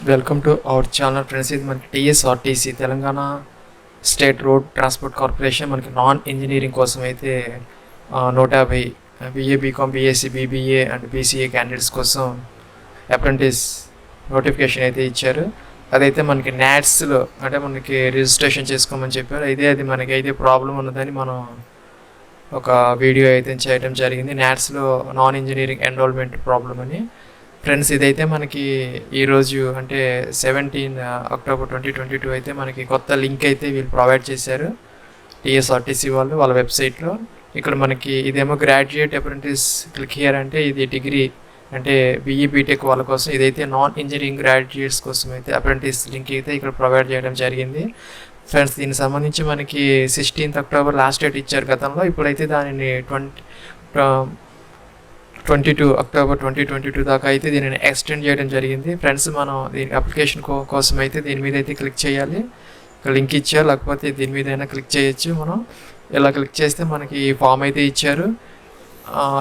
Welcome to our channel friends. ఇది మనకి TSRTC Telangana state road transport corporation మనకి non engineering కోసం అయితే 150 BA B.Com B.Sc BBA and BCA candidates కోసం apprentice notification అయితే ఇచ్చారు. అదైతే మనకి NATSలో అంటే మనకి రిజిస్ట్రేషన్ చేసుకోమని చెప్పారు. అది మనకి అయితే ప్రాబ్లం ఉన్నదని మనం ఒక వీడియో అయితే చేయడం జరిగింది. NATSలో నాన్ ఇంజనీరింగ్ ఎన్రోల్మెంట్ ప్రాబ్లం అని. ఫ్రెండ్స్, ఇదైతే మనకి ఈరోజు అంటే 17 అక్టోబర్ 2022 అయితే మనకి కొత్త లింక్ అయితే వీళ్ళు ప్రొవైడ్ చేశారు TSRTC వాళ్ళు వాళ్ళ వెబ్సైట్లో. ఇక్కడ మనకి ఇదేమో గ్రాడ్యుయేట్ అప్రెంటిస్ క్లిక్ హియర్ అంటే ఇది డిగ్రీ అంటే BE BTech వాళ్ళ కోసం. ఇదైతే నాన్ ఇంజనీరింగ్ గ్రాడ్యుయేట్స్ కోసం అయితే అప్రెంటిస్ లింక్ అయితే ఇక్కడ ప్రొవైడ్ చేయడం జరిగింది. ఫ్రెండ్స్, దీనికి సంబంధించి మనకి 16 అక్టోబర్ లాస్ట్ డేట్ ఇచ్చారు గతంలో. ఇప్పుడైతే దానిని 22 అక్టోబర్ 2022 దాకా అయితే దీనిని ఎక్స్టెండ్ చేయడం జరిగింది. ఫ్రెండ్స్, మనం దీని అప్లికేషన్ కోసం అయితే దీని మీద అయితే క్లిక్ చేయాలి. ఇక్కడ లింక్ ఇచ్చారు, లేకపోతే దీని మీద అయినా క్లిక్ చేయొచ్చు. మనం ఇలా క్లిక్ చేస్తే మనకి ఈ ఫామ్ అయితే ఇచ్చారు.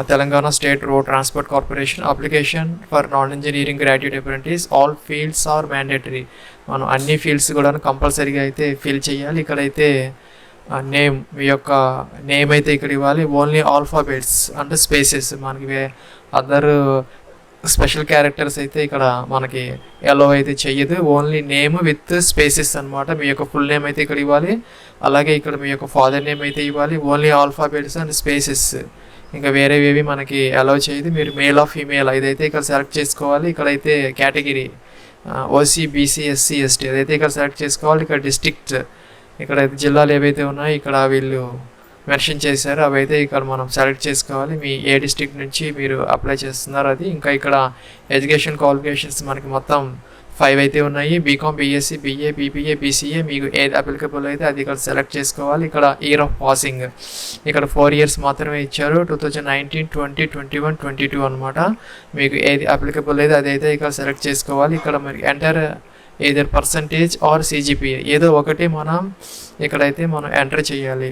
Telangana state road transport corporation application for non engineering graduate apprentice all fields are mandatory. మనం అన్ని ఫీల్డ్స్ కూడా కంపల్సరీగా అయితే ఫిల్ చేయాలి. ఇక్కడైతే నేమ్, మీ యొక్క నేమ్ అయితే ఇక్కడ ఇవ్వాలి. ఓన్లీ ఆల్ఫాబెట్స్ అంటే స్పేసెస్, మనకి అదర్ స్పెషల్ క్యారెక్టర్స్ అయితే ఇక్కడ మనకి ఎలో అయితే చెయ్యదు. ఓన్లీ నేమ్ విత్ స్పేసెస్ అనమాట. మీ యొక్క ఫుల్ నేమ్ అయితే ఇక్కడ ఇవ్వాలి. అలాగే ఇక్కడ మీ యొక్క ఫాదర్ నేమ్ అయితే ఇవ్వాలి. ఓన్లీ ఆల్ఫాబెట్స్ అండ్ స్పేసెస్, ఇంకా వేరేవేవి మనకి అలౌ చేయదు. మీరు మేల్ ఆఫ్ ఫీమేల్ ఇదైతే ఇక్కడ సెలెక్ట్ చేసుకోవాలి. ఇక్కడైతే category OC BC SC ST అదైతే ఇక్కడ సెలెక్ట్ చేసుకోవాలి. ఇక్కడ డిస్ట్రిక్ట్, ఇక్కడ జిల్లాలు ఏవైతే ఉన్నాయో ఇక్కడ వీళ్ళు మెన్షన్ చేశారు అవైతే ఇక్కడ మనం సెలెక్ట్ చేసుకోవాలి. మీ ఏ డిస్ట్రిక్ట్ నుంచి మీరు అప్లై చేస్తున్నారు అది. ఇంకా ఇక్కడ ఎడ్యుకేషన్ క్వాలిఫికేషన్స్ మనకి మొత్తం 5 అయితే ఉన్నాయి. B.Com B.Sc BA BBA BCA మీకు ఏది అప్లికబుల్ అయితే అది ఇక్కడ సెలెక్ట్ చేసుకోవాలి. ఇక్కడ ఇయర్ ఆఫ్ పాసింగ్ ఇక్కడ 4 years మాత్రమే ఇచ్చారు. 2019 20 21 22 అనమాట. మీకు ఏది అప్లికబుల్ అయితే అదైతే ఇక్కడ సెలెక్ట్ చేసుకోవాలి. ఇక్కడ మరి enter either percentage or CGPA ఏదో ఒకటి మనం ఇక్కడైతే మనం ఎంటర్ చేయాలి.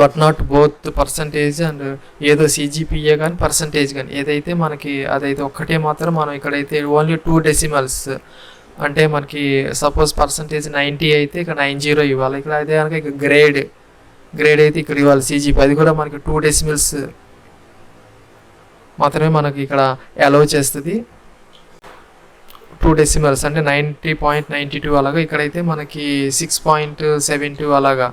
But not both percentage and ఏదో CGPA కానీ పర్సంటేజ్ కానీ ఏదైతే మనకి అదైతే ఒక్కటే మాత్రం మనం ఇక్కడైతే ఓన్లీ 2 decimals అంటే మనకి సపోజ్ పర్సంటేజ్ 90 అయితే ఇక్కడ 90 ఇవ్వాలి. ఇక్కడ అయితే కనుక ఇక గ్రేడ్ అయితే ఇక్కడ ఇవ్వాలి CGPA. అది కూడా మనకి 2 decimals మాత్రమే మనకి ఇక్కడ అలౌ చేస్తుంది. 2 decimals అంటే 90.92 అలాగా. ఇక్కడైతే మనకి 6.72 అలాగా.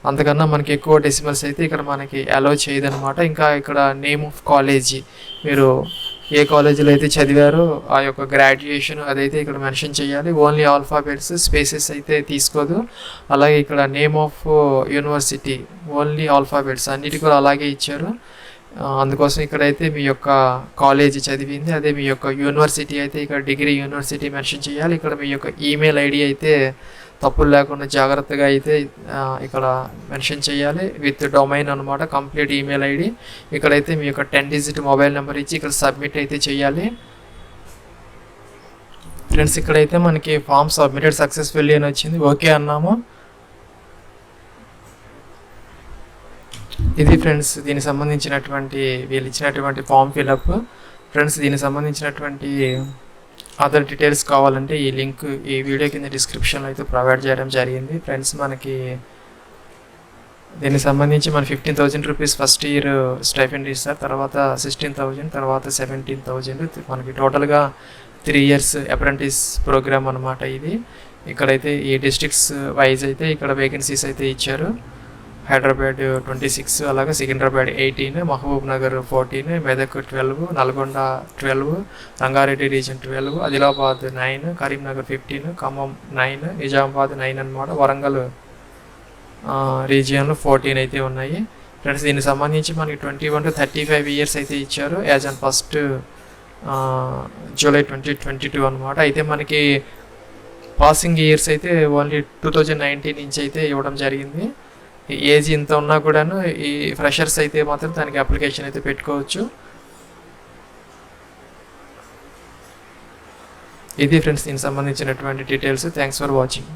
అంతకన్నా మనకి ఎక్కువ డెసిమల్స్ అయితే ఇక్కడ మనకి అలౌ చేయదనమాట. ఇంకా ఇక్కడ నేమ్ ఆఫ్ కాలేజీ, మీరు ఏ కాలేజీలో అయితే చదివారో ఆ యొక్క గ్రాడ్యుయేషన్ అదైతే ఇక్కడ మెన్షన్ చేయాలి. ఓన్లీ ఆల్ఫాబెట్స్, స్పేసెస్ అయితే తీసుకోదు. అలాగే ఇక్కడ name of university only alphabets అన్నిటి కూడా అలాగే ఇచ్చారు. అందుకోసం ఇక్కడైతే మీ యొక్క కాలేజీ చదివింది అదే మీ యొక్క యూనివర్సిటీ అయితే ఇక్కడ డిగ్రీ యూనివర్సిటీ మెన్షన్ చేయాలి. ఇక్కడ మీ యొక్క ఈమెయిల్ ID అయితే తప్పులు లేకుండా జాగ్రత్తగా అయితే ఇక్కడ మెన్షన్ చేయాలి. విత్ డొమైన్ అనమాట, కంప్లీట్ ఈమెయిల్ ID. ఇక్కడైతే మీ యొక్క 10-digit మొబైల్ నెంబర్ ఇచ్చి ఇక్కడ సబ్మిట్ అయితే చేయాలి. ఫ్రెండ్స్, ఇక్కడైతే మనకి ఫామ్ సబ్మిటెడ్ సక్సెస్ఫుల్లీ అని వచ్చింది. ఓకే అన్నాము. ఇది ఫ్రెండ్స్ దీనికి సంబంధించినటువంటి వీళ్ళు ఇచ్చినటువంటి ఫామ్ ఫిలప్. ఫ్రెండ్స్, దీనికి సంబంధించినటువంటి అదర్ డీటెయిల్స్ కావాలంటే ఈ లింక్ ఈ వీడియో కింద డిస్క్రిప్షన్లో అయితే ప్రొవైడ్ చేయడం జరిగింది. ఫ్రెండ్స్, మనకి దీనికి సంబంధించి మన 15,000 రూపీస్ ఫస్ట్ ఇయర్ స్టైఫెండ్ ఇస్తారు. తర్వాత 16,000, తర్వాత 17,000. మనకి టోటల్గా 3 years అప్రెంటిస్ ప్రోగ్రామ్ అనమాట ఇది. ఇక్కడైతే ఈ డిస్ట్రిక్ట్స్ వైజ్ అయితే ఇక్కడ వేకెన్సీస్ అయితే ఇచ్చారు. హైదరాబాద్ 26, అలాగే సికింద్రాబాద్ 18, మహబూబ్ నగర్ 14, మెదక్ 12, నల్గొండ 12, రంగారెడ్డి రీజన్ 12, ఆదిలాబాద్ 9, కరీంనగర్ 15, ఖమ్మం 9, నిజామాబాద్ 9 అనమాట. వరంగల్ రీజియన్లో 14 అయితే ఉన్నాయి. ఫ్రెండ్స్, దీనికి సంబంధించి మనకి 21 to 35 years అయితే ఇచ్చారు యాజ్ అండ్ 1st July 2022 అనమాట. అయితే మనకి పాసింగ్ ఇయర్స్ అయితే ఓన్లీ 2019 నుంచి అయితే ఇవ్వడం జరిగింది. ఏజ్ ఇంత ఉన్నా కూడాను ఈ ఫ్రెషర్స్ అయితే మాత్రం దానికి అప్లికేషన్ అయితే పెట్టుకోవచ్చు. ఇది ఫ్రెండ్స్ దీనికి సంబంధించినటువంటి డీటెయిల్స్. Thanks for watching.